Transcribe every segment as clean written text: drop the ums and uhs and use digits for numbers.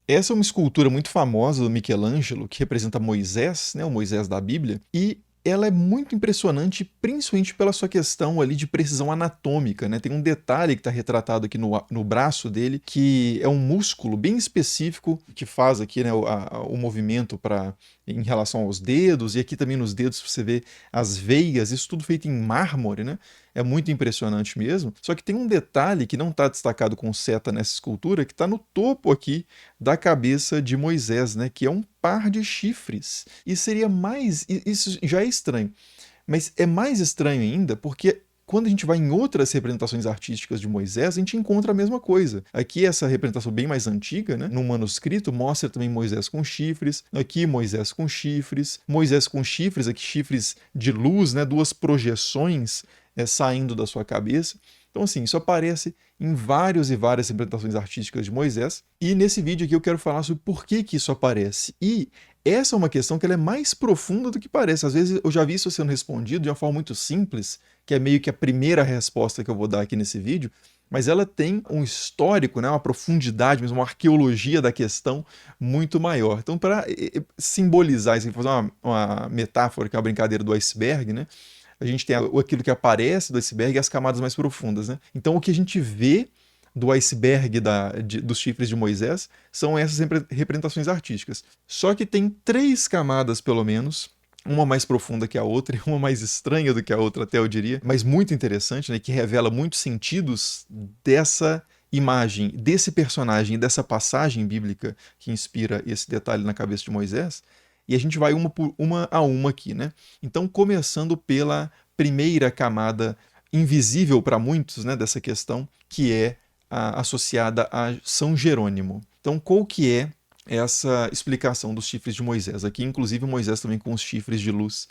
Essa é uma escultura muito famosa do Michelangelo, que representa Moisés, né, o Moisés da Bíblia, e ela é muito impressionante, principalmente pela sua questão ali de precisão anatômica, né? Tem um detalhe que está retratado aqui no braço dele, que é um músculo bem específico que faz aqui, né, o movimento em relação aos dedos, e aqui também nos dedos você vê as veias, isso tudo feito em mármore, né? É muito impressionante mesmo. Só que tem um detalhe que não está destacado com seta nessa escultura, que está no topo aqui da cabeça de Moisés, né? Que é um par de chifres. E seria mais. Isso já é estranho. Mas é mais estranho ainda porque quando a gente vai em outras representações artísticas de Moisés, a gente encontra a mesma coisa. Aqui, essa representação bem mais antiga, né, no manuscrito, mostra também Moisés com chifres. Aqui, Moisés com chifres. Moisés com chifres, aqui, chifres de luz, né, duas projeções saindo da sua cabeça. Então, assim, isso aparece em várias e várias representações artísticas de Moisés. E nesse vídeo aqui eu quero falar sobre por que que isso aparece. E essa é uma questão que ela é mais profunda do que parece. Às vezes eu já vi isso sendo respondido de uma forma muito simples, que é meio que a primeira resposta que eu vou dar aqui nesse vídeo, mas ela tem um histórico, né, uma profundidade, mesmo uma arqueologia da questão muito maior. Então, para simbolizar isso, fazer uma metáfora, que é uma brincadeira do iceberg, né? A gente tem aquilo que aparece do iceberg e as camadas mais profundas, né? Então, o que a gente vê do iceberg dos chifres de Moisés são essas representações artísticas. Só que tem três camadas, pelo menos, uma mais profunda que a outra e uma mais estranha do que a outra, até eu diria, mas muito interessante, né, que revela muitos sentidos dessa imagem, desse personagem, dessa passagem bíblica que inspira esse detalhe na cabeça de Moisés. E a gente vai uma a uma aqui, né? Então, começando pela primeira camada invisível para muitos, né, dessa questão, que é associada a São Jerônimo. Então, qual que é essa explicação dos chifres de Moisés? Aqui, inclusive, Moisés também com os chifres de luz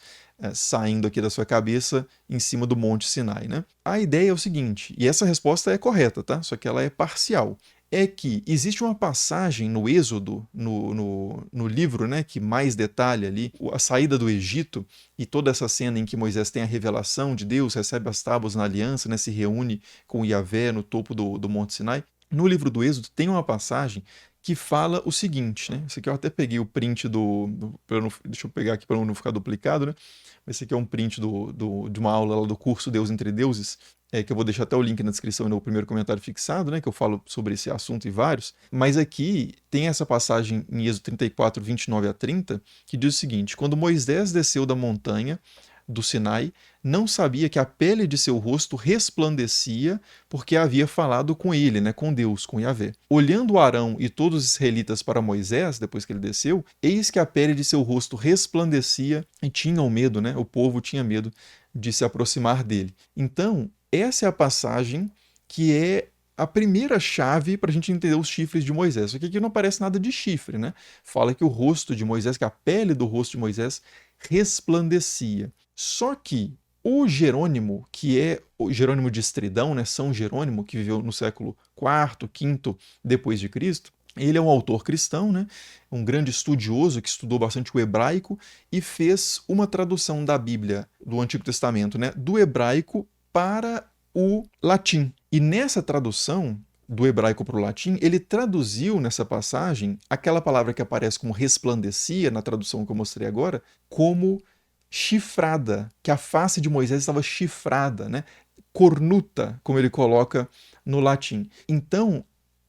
saindo aqui da sua cabeça em cima do Monte Sinai, né? A ideia é o seguinte, e essa resposta é correta, tá? Só que ela é parcial. É que existe uma passagem no Êxodo, no livro, né, que mais detalha ali a saída do Egito e toda essa cena em que Moisés tem a revelação de Deus, recebe as tábuas na aliança, né, se reúne com Yahvé no topo do Monte Sinai. No livro do Êxodo tem uma passagem que fala o seguinte, né? Esse aqui eu até peguei o print deixa eu pegar aqui para não ficar duplicado, né? Esse aqui é um print de uma aula lá do curso Deus Entre Deuses, que eu vou deixar até o link na descrição e no primeiro comentário fixado, né? Que eu falo sobre esse assunto e vários. Mas aqui tem essa passagem em Êxodo 34, 29 a 30, que diz o seguinte: quando Moisés desceu da montanha do Sinai, não sabia que a pele de seu rosto resplandecia, porque havia falado com ele, né, com Deus, com Yahvé. Olhando Arão e todos os israelitas para Moisés, depois que ele desceu, eis que a pele de seu rosto resplandecia e tinham medo, né? O povo tinha medo de se aproximar dele. Então, essa é a passagem que é a primeira chave para a gente entender os chifres de Moisés. Só que aqui não aparece nada de chifre, né? Fala que o rosto de Moisés, que a pele do rosto de Moisés resplandecia. Só que o Jerônimo, que é o Jerônimo de Estridão, né, São Jerônimo, que viveu no século IV, V depois de Cristo, ele é um autor cristão, né, um grande estudioso que estudou bastante o hebraico e fez uma tradução da Bíblia do Antigo Testamento, né, do hebraico para o latim. E nessa tradução do hebraico para o latim, ele traduziu nessa passagem aquela palavra que aparece como resplandecia, na tradução que eu mostrei agora, como chifrada, que a face de Moisés estava chifrada, né? Cornuta, como ele coloca no latim. Então,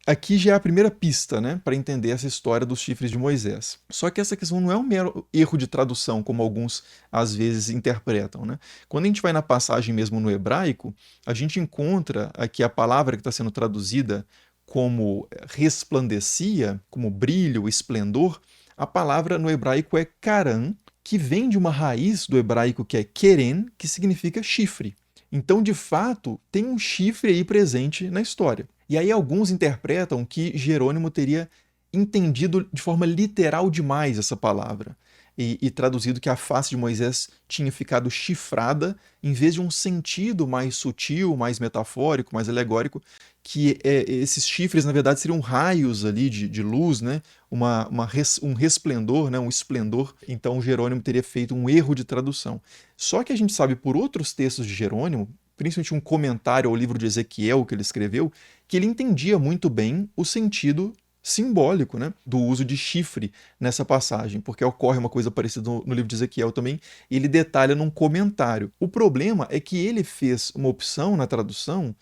aqui já é a primeira pista, né, para entender essa história dos chifres de Moisés. Só que essa questão não é um mero erro de tradução, como alguns às vezes interpretam, né? Quando a gente vai na passagem mesmo no hebraico, a gente encontra aqui a palavra que está sendo traduzida como resplandecia, como brilho, esplendor. A palavra no hebraico é karan, que vem de uma raiz do hebraico que é keren, que significa chifre. Então, de fato, tem um chifre aí presente na história. E aí alguns interpretam que Jerônimo teria entendido de forma literal demais essa palavra e traduzido que a face de Moisés tinha ficado chifrada, em vez de um sentido mais sutil, mais metafórico, mais alegórico, que esses chifres, na verdade, seriam raios ali de luz, né? Um resplendor, né? Um esplendor. Então Jerônimo teria feito um erro de tradução. Só que a gente sabe por outros textos de Jerônimo, principalmente um comentário ao livro de Ezequiel que ele escreveu, que ele entendia muito bem o sentido simbólico, né, do uso de chifre nessa passagem, porque ocorre uma coisa parecida no livro de Ezequiel também, e ele detalha num comentário. O problema é que ele fez uma opção na tradução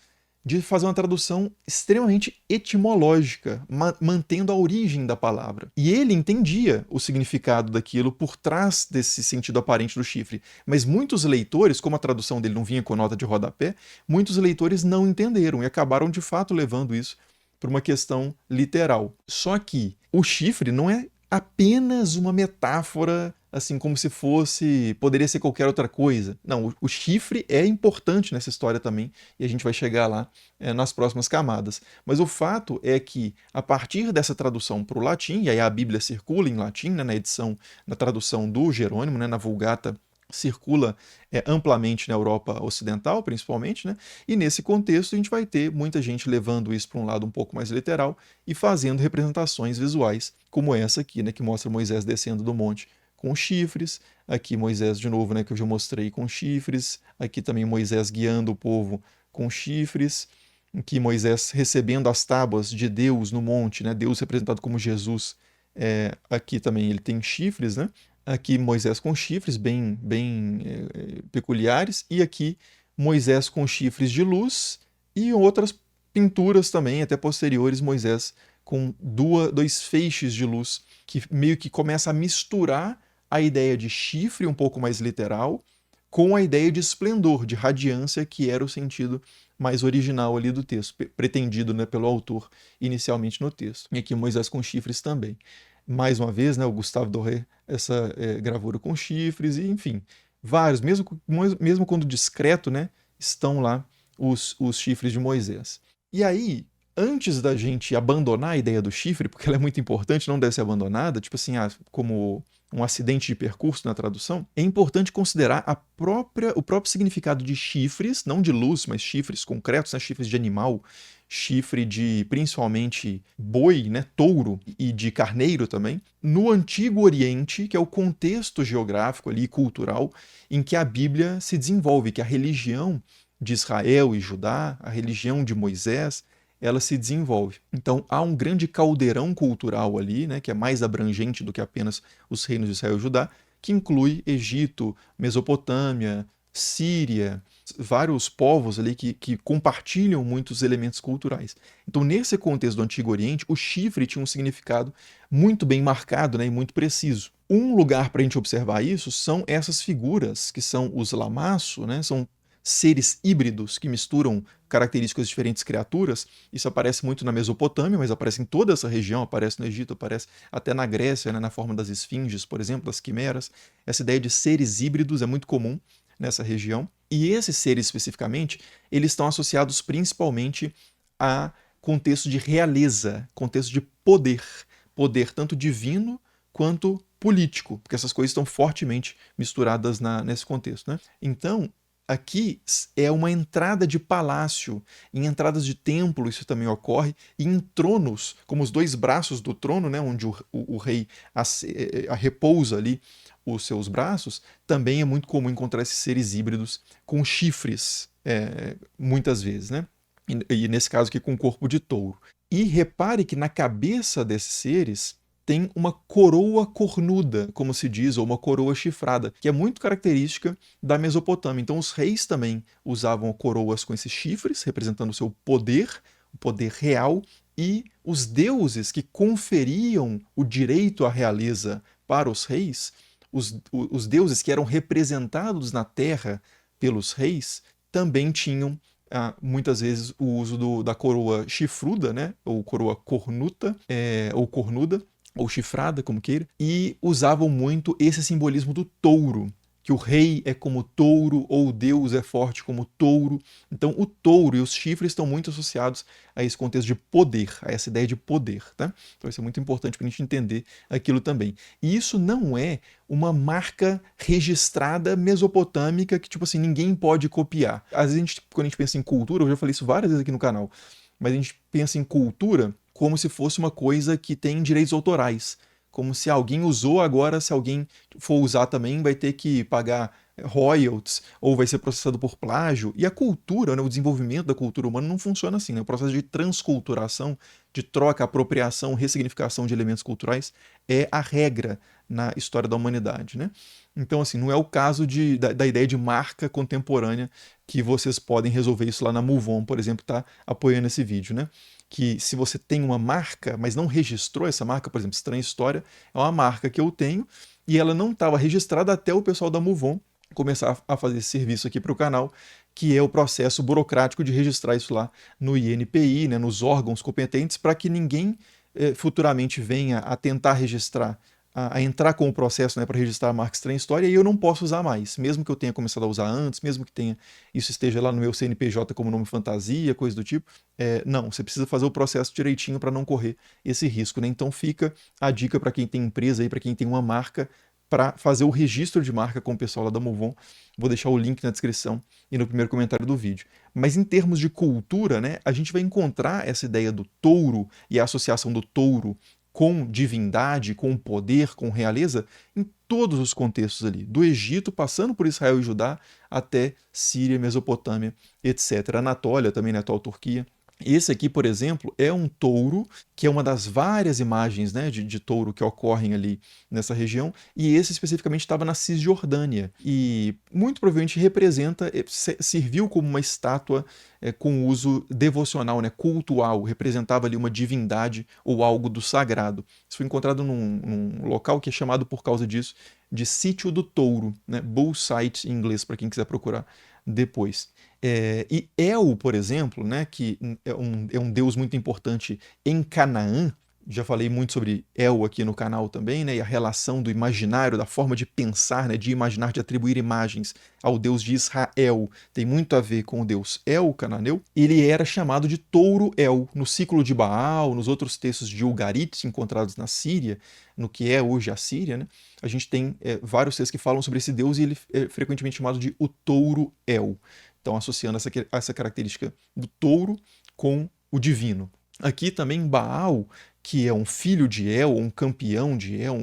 de fazer uma tradução extremamente etimológica, mantendo a origem da palavra. E ele entendia o significado daquilo por trás desse sentido aparente do chifre. Mas muitos leitores, como a tradução dele não vinha com nota de rodapé, muitos leitores não entenderam e acabaram de fato levando isso para uma questão literal. Só que o chifre não é apenas uma metáfora, assim como se poderia ser qualquer outra coisa. Não, o chifre é importante nessa história também, e a gente vai chegar lá nas próximas camadas. Mas o fato é que, a partir dessa tradução para o latim, e aí a Bíblia circula em latim, né, na tradução do Jerônimo, né, na Vulgata, circula amplamente na Europa Ocidental, principalmente, né? E nesse contexto a gente vai ter muita gente levando isso para um lado um pouco mais literal e fazendo representações visuais, como essa aqui, né, que mostra Moisés descendo do monte com chifres, aqui Moisés de novo, né, que eu já mostrei com chifres, aqui também Moisés guiando o povo com chifres, aqui Moisés recebendo as tábuas de Deus no monte, né, Deus representado como Jesus, aqui também ele tem chifres, né? Aqui Moisés com chifres bem peculiares, e aqui Moisés com chifres de luz, e outras pinturas também, até posteriores, Moisés com dois feixes de luz, que meio que começa a misturar a ideia de chifre um pouco mais literal com a ideia de esplendor, de radiância, que era o sentido mais original ali do texto, pretendido, né, pelo autor inicialmente no texto. E aqui Moisés com chifres também. Mais uma vez, né, o Gustave Doré, essa gravura com chifres, e enfim, vários, mesmo quando discreto, né, estão lá os chifres de Moisés. E aí, antes da gente abandonar a ideia do chifre, porque ela é muito importante, não deve ser abandonada, tipo assim, como um acidente de percurso na tradução, é importante considerar o próprio significado de chifres, não de luz, mas chifres concretos, né, chifres de animal, chifre de principalmente boi, né, touro, e de carneiro também, no Antigo Oriente, que é o contexto geográfico ali, cultural, em que a Bíblia se desenvolve, que a religião de Israel e Judá, a religião de Moisés, ela se desenvolve. Então há um grande caldeirão cultural ali, né, que é mais abrangente do que apenas os reinos de Israel e Judá, que inclui Egito, Mesopotâmia, Síria, vários povos ali que compartilham muitos elementos culturais. Então, nesse contexto do Antigo Oriente, o chifre tinha um significado muito bem marcado, né, e muito preciso. Um lugar para a gente observar isso são essas figuras, que são os lamaço, né, são seres híbridos que misturam características de diferentes criaturas. Isso aparece muito na Mesopotâmia, mas aparece em toda essa região, aparece no Egito, aparece até na Grécia, né, na forma das esfinges, por exemplo, das quimeras. Essa ideia de seres híbridos é muito comum nessa região. E esses seres especificamente, eles estão associados principalmente a contexto de realeza, contexto de poder, poder tanto divino quanto político, porque essas coisas estão fortemente misturadas nesse contexto, né? Então, aqui é uma entrada de palácio, em entradas de templo isso também ocorre, e em tronos, como os dois braços do trono, né, onde o rei repousa ali os seus braços, também é muito comum encontrar esses seres híbridos com chifres, muitas vezes, né? E nesse caso aqui com corpo de touro. E repare que na cabeça desses seres tem uma coroa cornuda, como se diz, ou uma coroa chifrada, que é muito característica da Mesopotâmia. Então os reis também usavam coroas com esses chifres, representando o seu poder, o poder real, e os deuses que conferiam o direito à realeza para os reis, os deuses que eram representados na terra pelos reis, também tinham muitas vezes o uso da coroa chifruda, né, ou coroa cornuta, ou cornuda, ou chifrada, como queira, e usavam muito esse simbolismo do touro, que o rei é como touro, ou o Deus é forte como touro. Então o touro e os chifres estão muito associados a esse contexto de poder, a essa ideia de poder, tá? Então isso é muito importante para a gente entender aquilo também. E isso não é uma marca registrada mesopotâmica que, tipo assim, ninguém pode copiar. Às vezes, quando a gente pensa em cultura, eu já falei isso várias vezes aqui no canal, mas a gente pensa em cultura como se fosse uma coisa que tem direitos autorais, como se alguém usou agora, se alguém for usar também, vai ter que pagar royalties ou vai ser processado por plágio. E a cultura, né, o desenvolvimento da cultura humana não funciona assim, né? O processo de transculturação, de troca, apropriação, ressignificação de elementos culturais é a regra na história da humanidade, né? Então, assim, não é o caso da ideia de marca contemporânea que vocês podem resolver isso lá na MoveOn, por exemplo, que está apoiando esse vídeo, né? Que se você tem uma marca, mas não registrou essa marca, por exemplo, Estranha História, é uma marca que eu tenho e ela não estava registrada até o pessoal da MoveOn começar a fazer esse serviço aqui para o canal, que é o processo burocrático de registrar isso lá no INPI, né, nos órgãos competentes, para que ninguém futuramente venha a tentar registrar, a entrar com o processo, né, para registrar a marca Estranha História, e eu não posso usar mais, mesmo que eu tenha começado a usar antes, mesmo que tenha isso esteja lá no meu CNPJ como nome fantasia, coisa do tipo. Não, você precisa fazer o processo direitinho para não correr esse risco, né? Então fica a dica para quem tem empresa aí, para quem tem uma marca, para fazer o registro de marca com o pessoal lá da MoveOn. Vou deixar o link na descrição e no primeiro comentário do vídeo. Mas em termos de cultura, né, a gente vai encontrar essa ideia do touro e a associação do touro com divindade, com poder, com realeza, em todos os contextos ali, do Egito, passando por Israel e Judá, até Síria, Mesopotâmia, etc. Anatólia também, na atual Turquia. Esse aqui, por exemplo, é um touro, que é uma das várias imagens, né, de touro que ocorrem ali nessa região, e esse especificamente estava na Cisjordânia, e muito provavelmente representa, serviu como uma estátua com uso devocional, né, cultual, representava ali uma divindade ou algo do sagrado. Isso foi encontrado num local que é chamado por causa disso de Sítio do Touro, né, Bull Site em inglês, para quem quiser procurar depois. E El, por exemplo, né, que é um deus muito importante em Canaã, já falei muito sobre El aqui no canal também, né, e a relação do imaginário, da forma de pensar, né, de imaginar, de atribuir imagens ao deus de Israel, tem muito a ver com o deus El, cananeu. Ele era chamado de Touro El, no ciclo de Baal, nos outros textos de Ugarit encontrados na Síria, no que é hoje a Síria, né, a gente tem vários textos que falam sobre esse deus e ele é frequentemente chamado de o Touro El. Então, associando essa característica do touro com o divino. Aqui também Baal, que é um filho de El, um campeão de El,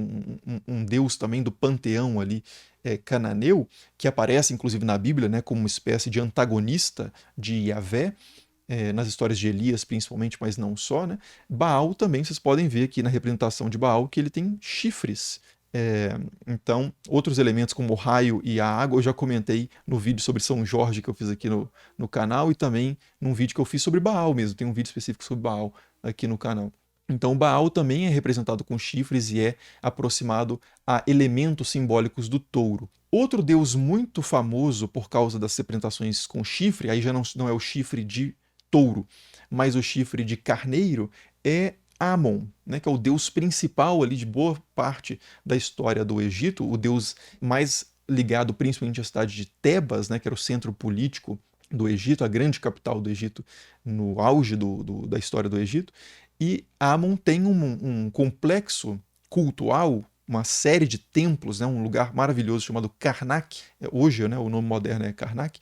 um deus também do panteão ali cananeu, que aparece inclusive na Bíblia, né, como uma espécie de antagonista de Yahvé, nas histórias de Elias principalmente, mas não só, né? Baal também, vocês podem ver aqui na representação de Baal que ele tem chifres. Então, outros elementos como o raio e a água, eu já comentei no vídeo sobre São Jorge que eu fiz aqui no canal e também num vídeo que eu fiz sobre Baal mesmo, tem um vídeo específico sobre Baal aqui no canal. Então, Baal também é representado com chifres e é aproximado a elementos simbólicos do touro. Outro deus muito famoso por causa das representações com chifre, aí já não é o chifre de touro, mas o chifre de carneiro, é Amon, né, que é o deus principal ali de boa parte da história do Egito, o deus mais ligado principalmente à cidade de Tebas, né, que era o centro político do Egito, a grande capital do Egito no auge da história do Egito. E Amon tem um complexo cultual, uma série de templos, né, um lugar maravilhoso chamado Karnak, hoje, né, o nome moderno é Karnak,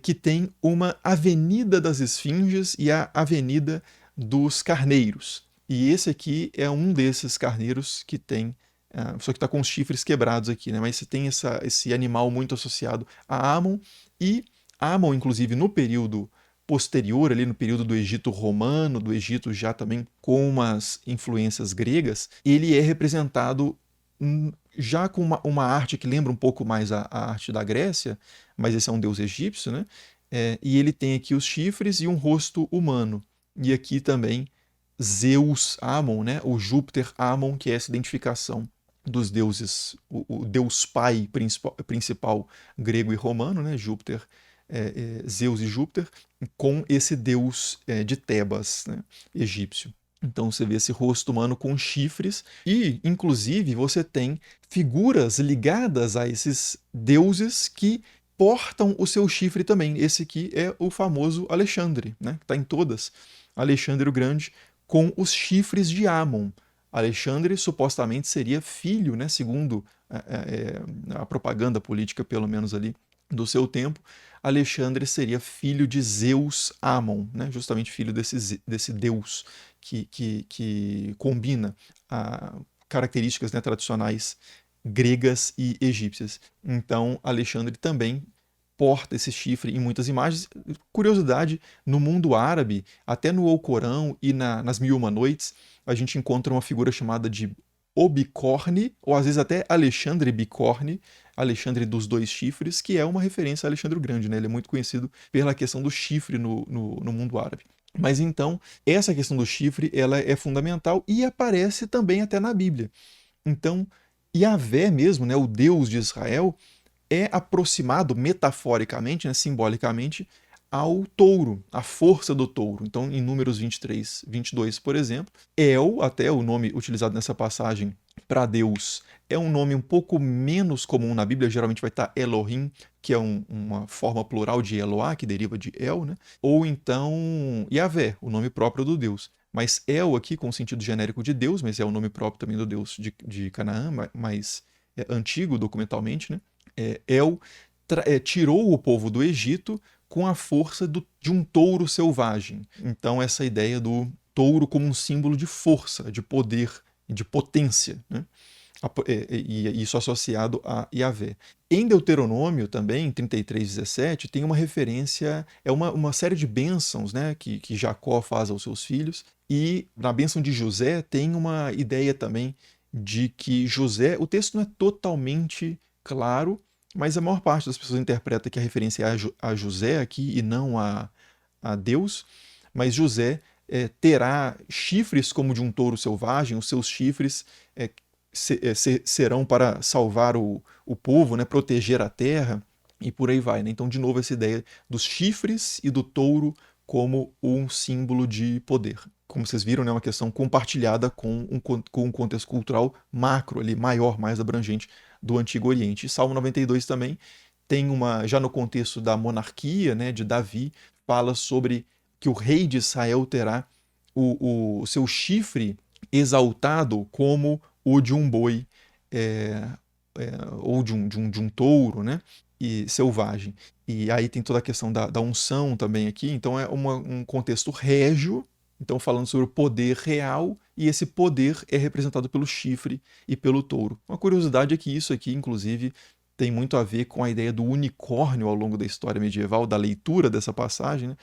que tem uma Avenida das Esfinges e a Avenida dos Carneiros. E esse aqui é um desses carneiros que tem, só que está com os chifres quebrados aqui, né? Mas você tem esse animal muito associado a Amon, e Amon, inclusive, no período posterior, ali no período do Egito romano, do Egito já também com umas influências gregas, ele é representado já com uma arte que lembra um pouco mais a arte da Grécia, mas esse é um deus egípcio, né? E ele tem aqui os chifres e um rosto humano. E aqui também Zeus Amon, né? O Júpiter Amon, que é essa identificação dos deuses, o deus pai principal grego e romano, né? Júpiter, Zeus e Júpiter, com esse deus de Tebas, né? Egípcio. Então você vê esse rosto humano com chifres e, inclusive, você tem figuras ligadas a esses deuses que portam o seu chifre também. Esse aqui é o famoso Alexandre, né? Que está em todas. Alexandre o Grande com os chifres de Amon. Alexandre supostamente seria filho, né, segundo a propaganda política, pelo menos ali, do seu tempo. Alexandre seria filho de Zeus Amon, né, justamente filho desse deus que combina a características, né, tradicionais gregas e egípcias. Então, Alexandre também porta esse chifre em muitas imagens. Curiosidade, no mundo árabe, até no Alcorão e nas Mil e Uma Noites, a gente encontra uma figura chamada de o Bicorne, ou às vezes até Alexandre Bicorne, Alexandre dos dois chifres, que é uma referência a Alexandre o Grande, né? Ele é muito conhecido pela questão do chifre no mundo árabe. Mas então, essa questão do chifre, ela é fundamental e aparece também até na Bíblia. Então, Yahvé mesmo, né, o Deus de Israel, é aproximado metaforicamente, né, simbolicamente, ao touro, à força do touro. Então, em Números 23, 22, por exemplo, El, até o nome utilizado nessa passagem para Deus, é um nome um pouco menos comum na Bíblia, geralmente vai estar Elohim, que é uma forma plural de Eloá, que deriva de El, né? Ou então Yahvé, o nome próprio do Deus. Mas El aqui com o sentido genérico de Deus, mas é o nome próprio também do Deus de Canaã, mais antigo documentalmente, né? El tirou o povo do Egito com a força de um touro selvagem. Então, essa ideia do touro como um símbolo de força, de poder, de potência, né? E isso associado a Yahvé. Em Deuteronômio também, 33:17, tem uma referência, é uma série de bênçãos, né, que Jacó faz aos seus filhos, e na bênção de José tem uma ideia também de que José, o texto não é totalmente claro, mas a maior parte das pessoas interpreta que a referência é a José aqui e não a Deus, mas José terá chifres como de um touro selvagem, os seus chifres serão para salvar o povo, né, proteger a terra e por aí vai. Né? Então, de novo, essa ideia dos chifres e do touro como um símbolo de poder. Como vocês viram, é uma questão compartilhada com um contexto cultural macro, ali, maior, mais abrangente do Antigo Oriente. E Salmo 92 também tem já no contexto da monarquia, né, de Davi, fala sobre que o rei de Israel terá o seu chifre exaltado como o de um boi ou de um touro, né? E selvagem. E aí tem toda a questão da unção também aqui, então é um contexto régio, então falando sobre o poder real, e esse poder é representado pelo chifre e pelo touro. Uma curiosidade é que isso aqui, inclusive, tem muito a ver com a ideia do unicórnio ao longo da história medieval, da leitura dessa passagem, né?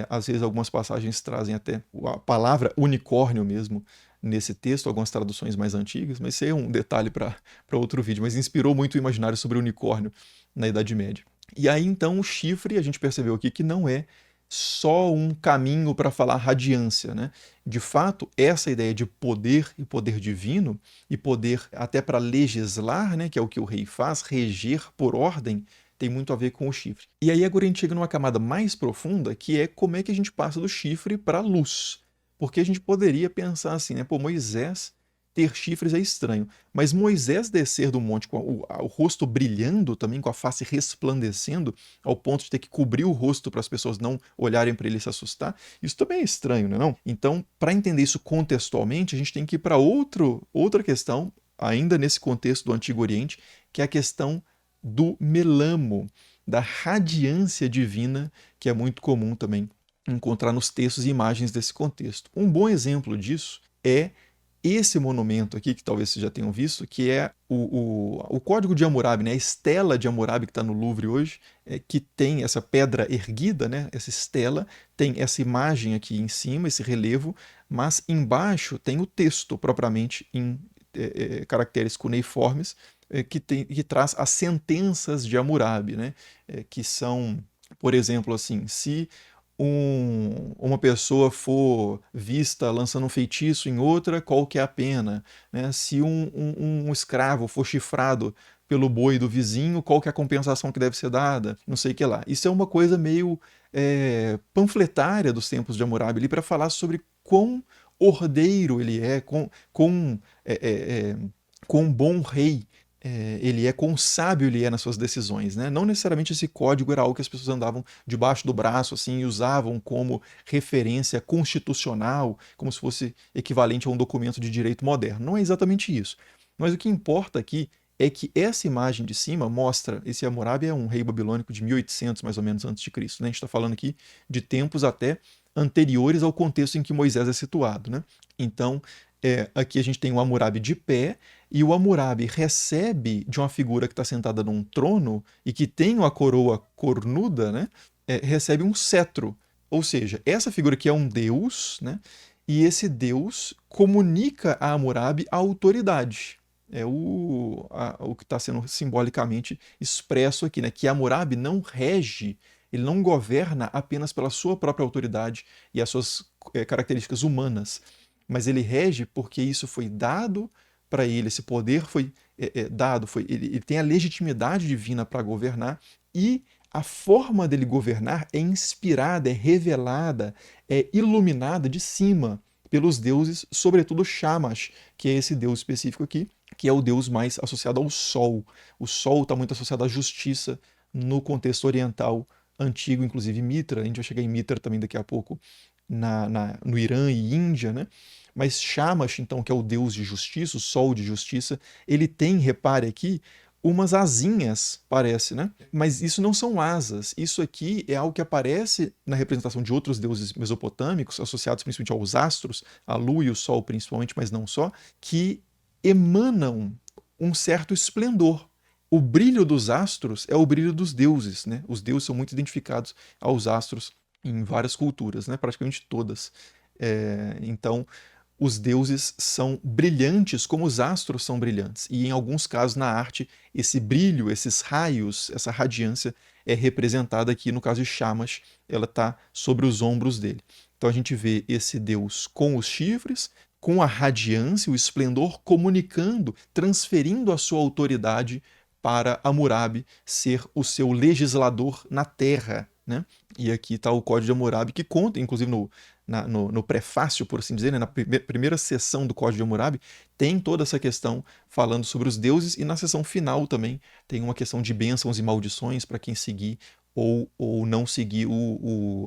Às vezes algumas passagens trazem até a palavra unicórnio mesmo nesse texto, algumas traduções mais antigas, mas isso é um detalhe para outro vídeo, mas inspirou muito o imaginário sobre o unicórnio na Idade Média. E aí então o chifre, a gente percebeu aqui que não é só um caminho para falar radiância, né? De fato, essa ideia de poder e poder divino, e poder até para legislar, né, que é o que o rei faz, reger por ordem, tem muito a ver com o chifre. E aí agora a gente chega numa camada mais profunda, que é como é que a gente passa do chifre para a luz. Porque a gente poderia pensar assim, né? Pô, Moisés ter chifres é estranho, mas Moisés descer do monte com o rosto brilhando também, com a face resplandecendo, ao ponto de ter que cobrir o rosto para as pessoas não olharem para ele e se assustar, isso também é estranho, não é não? Então, para entender isso contextualmente, a gente tem que ir para outra questão, ainda nesse contexto do Antigo Oriente, que é a questão do melamo, da radiância divina, que é muito comum também encontrar nos textos e imagens desse contexto. Um bom exemplo disso é esse monumento aqui, que talvez vocês já tenham visto, que é o Código de Hammurabi, né? A estela de Hammurabi que está no Louvre hoje, que tem essa pedra erguida, né? Essa estela, tem essa imagem aqui em cima, esse relevo, mas embaixo tem o texto propriamente em caracteres cuneiformes, que traz as sentenças de Hammurabi, né? Que são, por exemplo, assim, se uma pessoa for vista lançando um feitiço em outra, qual que é a pena? Né? Se um escravo for chifrado pelo boi do vizinho, qual que é a compensação que deve ser dada? Não sei o que lá. Isso é uma coisa meio panfletária dos tempos de Hammurabi ali para falar sobre quão ordeiro ele é, quão bom rei ele é, quão sábio ele é nas suas decisões, né? Não necessariamente esse código era algo que as pessoas andavam debaixo do braço assim e usavam como referência constitucional, como se fosse equivalente a um documento de direito moderno. Não é exatamente isso. Mas o que importa aqui é que essa imagem de cima mostra, esse Hammurabi é um rei babilônico de 1800 mais ou menos antes de Cristo, né? A gente está falando aqui de tempos até anteriores ao contexto em que Moisés é situado, né? Então, Aqui a gente tem o Hammurabi de pé, e o Hammurabi recebe de uma figura que está sentada num trono e que tem uma coroa cornuda, né? Recebe um cetro. Ou seja, essa figura aqui é um deus, né? E esse deus comunica a Hammurabi a autoridade. É o que está sendo simbolicamente expresso aqui, né? Que Hammurabi não rege, ele não governa apenas pela sua própria autoridade e as suas características humanas, mas ele rege porque isso foi dado para ele, esse poder foi dado, ele tem a legitimidade divina para governar, e a forma dele governar é inspirada, é revelada, é iluminada de cima pelos deuses, sobretudo Shamash, que é esse deus específico aqui, que é o deus mais associado ao sol. O sol está muito associado à justiça no contexto oriental antigo, inclusive Mitra. A gente vai chegar em Mitra também daqui a pouco, no Irã e Índia, né? Mas Shamash, então, que é o deus de justiça, o sol de justiça, ele tem, repare aqui, umas asinhas, parece, né? Mas isso não são asas. Isso aqui é algo que aparece na representação de outros deuses mesopotâmicos, associados principalmente aos astros, a lua e o sol principalmente, mas não só, que emanam um certo esplendor. O brilho dos astros é o brilho dos deuses, né? Os deuses são muito identificados aos astros em várias culturas, né? Praticamente todas. Então, os deuses são brilhantes como os astros são brilhantes. E em alguns casos na arte, esse brilho, esses raios, essa radiância é representada aqui, no caso de Shamash, ela está sobre os ombros dele. Então a gente vê esse deus com os chifres, com a radiância, o esplendor, comunicando, transferindo a sua autoridade para Hammurabi ser o seu legislador na terra, né? E aqui está o Código de Hammurabi, que conta, inclusive no prefácio, por assim dizer, né, na primeira sessão do Código de Hammurabi, tem toda essa questão falando sobre os deuses, e na sessão final também tem uma questão de bênçãos e maldições para quem seguir ou não seguir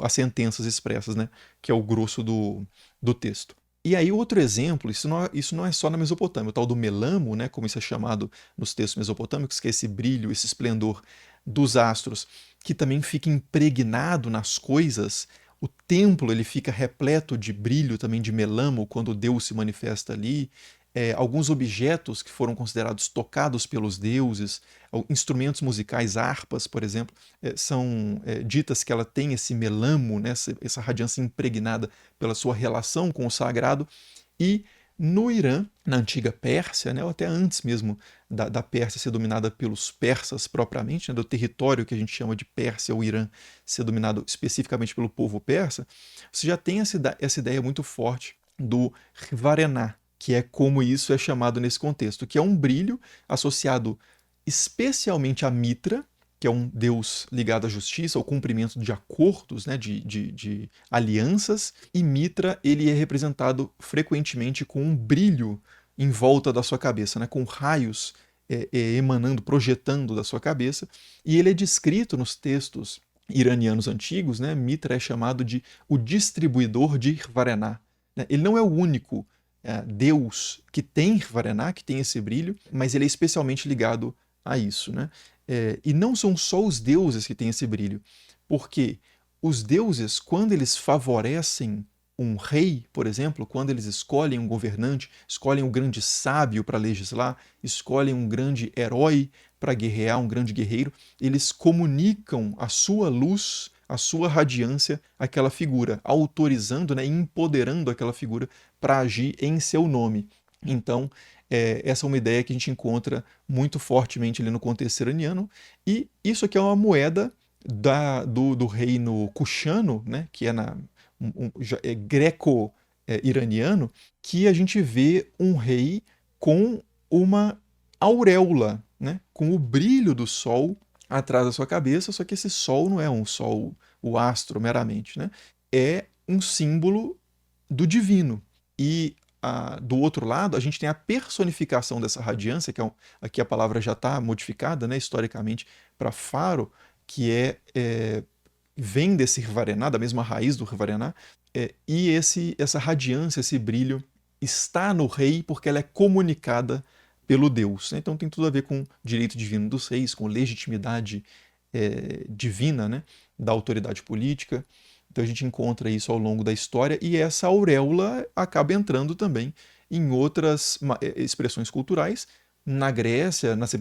as sentenças expressas, né, que é o grosso do texto. E aí outro exemplo, isso não é só na Mesopotâmia, o tal do melamo, né, como isso é chamado nos textos mesopotâmicos, que é esse brilho, esse esplendor dos astros, que também fica impregnado nas coisas. O templo ele fica repleto de brilho também de melamo quando Deus se manifesta ali. Alguns objetos que foram considerados tocados pelos deuses, instrumentos musicais, harpas, por exemplo, são ditas que ela tem esse melamo, né, essa radiância impregnada pela sua relação com o sagrado. E no Irã, na antiga Pérsia, né, ou até antes mesmo da Pérsia ser dominada pelos persas propriamente, né, do território que a gente chama de Pérsia ou Irã ser dominado especificamente pelo povo persa, você já tem essa ideia muito forte do Hvarená, que é como isso é chamado nesse contexto, que é um brilho associado especialmente a Mitra, que é um deus ligado à justiça, ao cumprimento de acordos, né, de alianças, e Mitra ele é representado frequentemente com um brilho em volta da sua cabeça, né, com raios emanando, projetando da sua cabeça, e ele é descrito nos textos iranianos antigos, né, Mitra é chamado de o distribuidor de Hvarená. Né? Ele não é o único Deus que tem Hvarená, que tem esse brilho, mas ele é especialmente ligado a isso, né? E não são só os deuses que têm esse brilho, porque os deuses, quando eles favorecem um rei, por exemplo, quando eles escolhem um governante, escolhem um grande sábio para legislar, escolhem um grande herói para guerrear, um grande guerreiro, eles comunicam a sua luz, a sua radiância àquela figura, autorizando, né, empoderando aquela figura para agir em seu nome. Então, essa é uma ideia que a gente encontra muito fortemente ali no contexto iraniano, e isso aqui é uma moeda do reino Kushano, né, que é greco-iraniano, que a gente vê um rei com uma auréola, né, com o brilho do sol atrás da sua cabeça, só que esse sol não é um sol, o astro meramente, né, é um símbolo do divino. E do outro lado, a gente tem a personificação dessa radiância, que aqui a palavra já está modificada, né, historicamente, para faro, que vem desse Hvarená, da mesma raiz do Hvarená, e essa radiância, esse brilho, está no rei porque ela é comunicada pelo Deus. Né? Então tem tudo a ver com o direito divino dos reis, com legitimidade divina, né, da autoridade política. Então a gente encontra isso ao longo da história, e essa auréola acaba entrando também em outras expressões culturais. Na Grécia, nas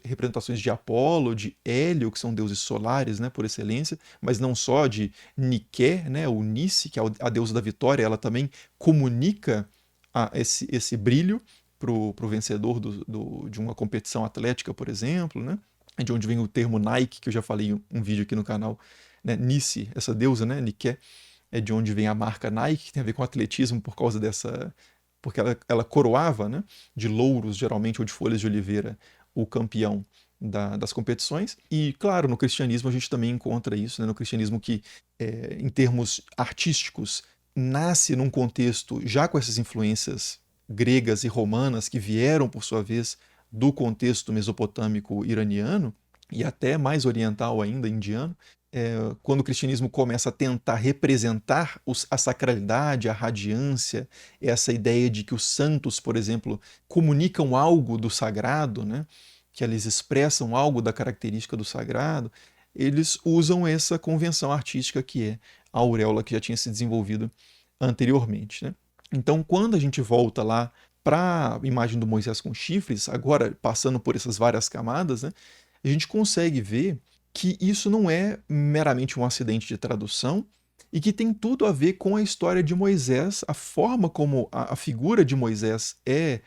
representações de Apolo, de Hélio, que são deuses solares, né, por excelência, mas não só, de Nike, né, ou Nice, que é a deusa da vitória, ela também comunica esse brilho para o vencedor de uma competição atlética, por exemplo, né? É de onde vem o termo Nike, que eu já falei em um vídeo aqui no canal, né? Nice, essa deusa, né, Nike, é de onde vem a marca Nike, que tem a ver com atletismo por causa dessa... Porque ela coroava, né, de louros, geralmente, ou de folhas de oliveira, o campeão das competições. E, claro, no cristianismo a gente também encontra isso, né, no cristianismo que, em termos artísticos, nasce num contexto já com essas influências gregas e romanas que vieram, por sua vez, do contexto mesopotâmico iraniano e até mais oriental ainda, indiano. Quando o cristianismo começa a tentar representar a sacralidade, a radiância, essa ideia de que os santos, por exemplo, comunicam algo do sagrado, né? Que eles expressam algo da característica do sagrado, eles usam essa convenção artística que é a auréola que já tinha se desenvolvido anteriormente, né? Então, quando a gente volta lá para a imagem do Moisés com chifres, agora passando por essas várias camadas, né, a gente consegue ver que isso não é meramente um acidente de tradução e que tem tudo a ver com a história de Moisés, a forma como a figura de Moisés é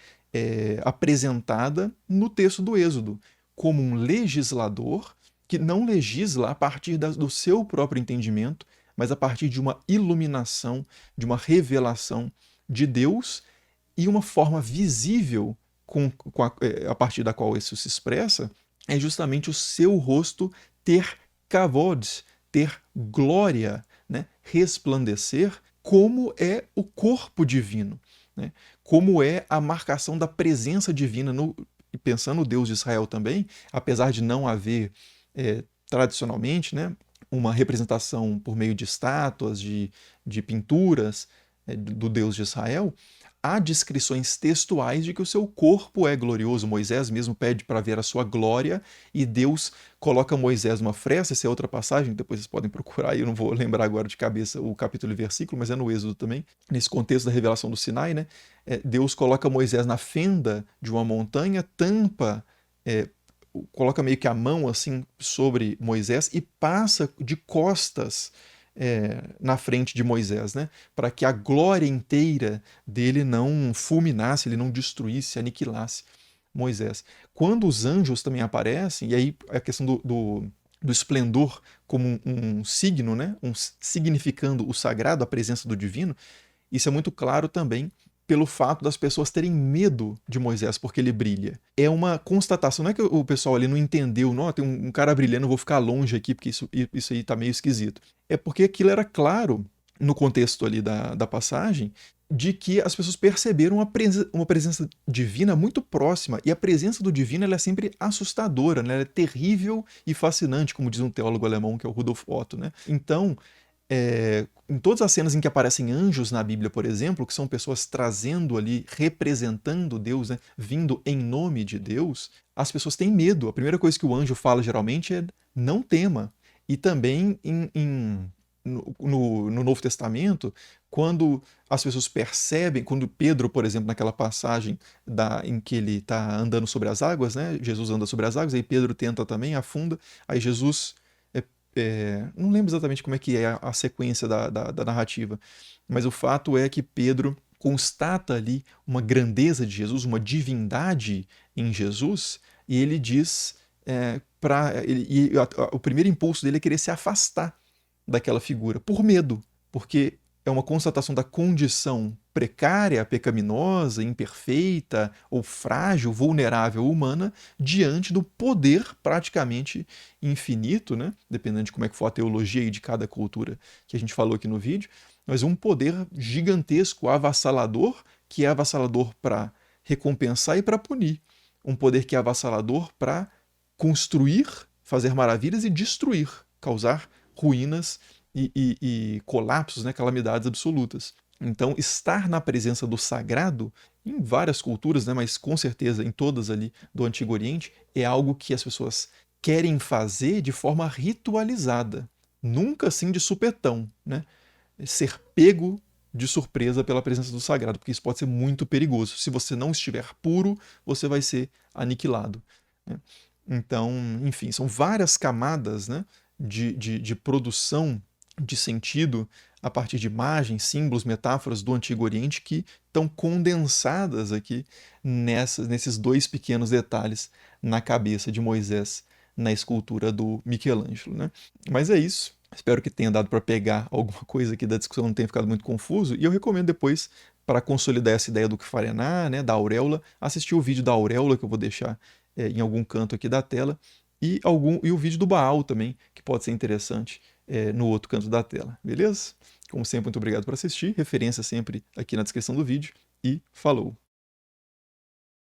apresentada no texto do Êxodo, como um legislador que não legisla a partir do seu próprio entendimento, mas a partir de uma iluminação, de uma revelação de Deus e uma forma visível a partir da qual isso se expressa é justamente o seu rosto ter kavod, ter glória, né? Resplandecer, como é o corpo divino, né? Como é a marcação da presença divina, pensando no Deus de Israel também, apesar de não haver tradicionalmente, né, uma representação por meio de estátuas, de pinturas do Deus de Israel, há descrições textuais de que o seu corpo é glorioso. Moisés mesmo pede para ver a sua glória e Deus coloca Moisés numa fresta. Essa é outra passagem, depois vocês podem procurar, eu não vou lembrar agora de cabeça o capítulo e versículo, mas é no Êxodo também, nesse contexto da revelação do Sinai, né? Deus coloca Moisés na fenda de uma montanha, coloca meio que a mão assim sobre Moisés e passa de costas na frente de Moisés, né? Para que a glória inteira dele não fulminasse, ele não destruísse, aniquilasse Moisés. Quando os anjos também aparecem, e aí a questão do esplendor como um signo, né? Significando o sagrado, a presença do divino, isso é muito claro também pelo fato das pessoas terem medo de Moisés porque ele brilha. É uma constatação, não é que o pessoal ali não entendeu, não, tem um cara brilhando, eu vou ficar longe aqui porque isso aí tá meio esquisito. É porque aquilo era claro no contexto ali da passagem de que as pessoas perceberam uma presença divina muito próxima, e a presença do divino ela é sempre assustadora, né? Ela é terrível e fascinante, como diz um teólogo alemão que é o Rudolf Otto, né? Então, em todas as cenas em que aparecem anjos na Bíblia, por exemplo, que são pessoas trazendo ali, representando Deus, né, vindo em nome de Deus, as pessoas têm medo. A primeira coisa que o anjo fala geralmente é não tema. E também no Novo Testamento, quando as pessoas percebem, quando Pedro, por exemplo, naquela passagem em que ele está andando sobre as águas, né, Jesus anda sobre as águas, aí Pedro tenta também, afunda, aí Jesus não lembro exatamente como é que é a sequência da narrativa, mas o fato é que Pedro constata ali uma grandeza de Jesus, uma divindade em Jesus, e ele diz o primeiro impulso dele é querer se afastar daquela figura, por medo, porque é uma constatação da condição precária, pecaminosa, imperfeita ou frágil, vulnerável humana diante do poder praticamente infinito, né? Dependendo de como é que for a teologia de cada cultura que a gente falou aqui no vídeo, mas um poder gigantesco, avassalador, que é avassalador para recompensar e para punir. Um poder que é avassalador para construir, fazer maravilhas e destruir, causar ruínas e colapsos, né, calamidades absolutas. Então, estar na presença do sagrado, em várias culturas, né, mas com certeza em todas ali do Antigo Oriente, é algo que as pessoas querem fazer de forma ritualizada, nunca assim de supetão, né? Ser pego de surpresa pela presença do sagrado, porque isso pode ser muito perigoso. Se você não estiver puro, você vai ser aniquilado, né? Então, enfim, são várias camadas, né, de produção de sentido a partir de imagens, símbolos, metáforas do Antigo Oriente que estão condensadas aqui nesses dois pequenos detalhes na cabeça de Moisés na escultura do Michelangelo, né? Mas é isso. Espero que tenha dado para pegar alguma coisa aqui da discussão, não tenha ficado muito confuso. E eu recomendo depois, para consolidar essa ideia do Kfarianá, né, da auréola, assistir o vídeo da auréola, que eu vou deixar em algum canto aqui da tela, e o vídeo do Baal também, que pode ser interessante no outro canto da tela, beleza? Como sempre, muito obrigado por assistir, referência sempre aqui na descrição do vídeo, e falou!